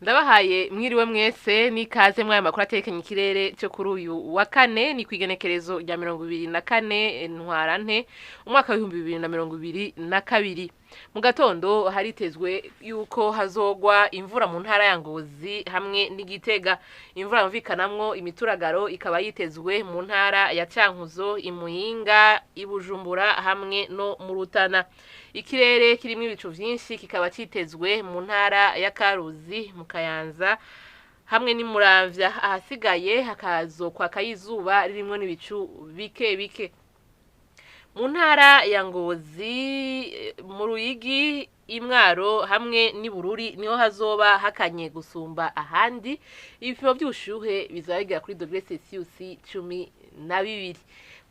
Ndabahaye mwiriwe mwese nikaze mwaya makuru atekanye ikirere cyo kuri uyu wa kane ni kwigenekerezo rya 24 ntwarante umwaka wa 2022. Mu gatondo haritezwe yuko hazogwa imvura mu ntara ya Ngozi hamwe n'Igitega. Imvura yumvikanamwo imituragaro ikaba yitezwe mu ntara ya Cankuzo, Imuyinga, Ibujumbura hamwe no mu Rutana. Ikirere kirimo ibicu vyinshi kikaba citezwe mu ntara ya Karuzi, mu Kayanza hamwe ni Muramvya. Ahasigaye hakazokwa kayizuba ririmo n'ibicu bike bike. Mu ntara ya Ngozi, mu Ruyigi, Imwaro hamwe n'Ibururi niho hazoba hakanye gusumba ahandi. Ibipimo by'ubushuhe bizabigera kuri °C 12.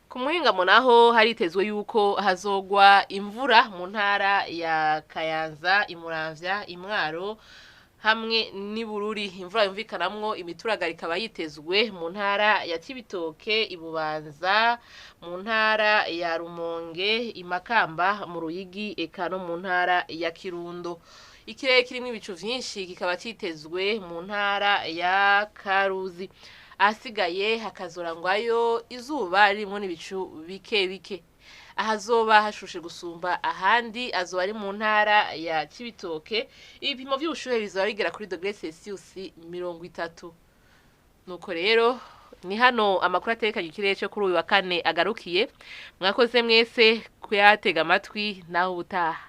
Ku muhingamo naho haritezwe yuko hazogwa imvura mu ntara ya Kayanza, Imuramvya, Imwaro hamwe n'Ibururi. Imvura yumvikanamwo imituragaro ikaba yitezwe mu ntara ya Cibitoke, Ibubanza, mu ntara ya Rumonge, Imakamba, mu Ruyigi eka no mu ntara ya Kirundo. Ikirere kirimo ibicu vyinshi kikaba citezwe mu ntara ya Karuzi. Ahasigaye hakazorangwayo izuba ririmo n'ibicu bike bike. Ahazoba hashushe gusumba ahandi azoba ari mu ntara ya Cibitoke. Ibipimo by'ubushuhe bizaba bigera kuri °C 30. Nuko rero ni hano amakuru atekanye ikirere cyo kuri uyu wa kane agarukiye. Mwakoze mwese kuyatega amatwi naho ubutaha.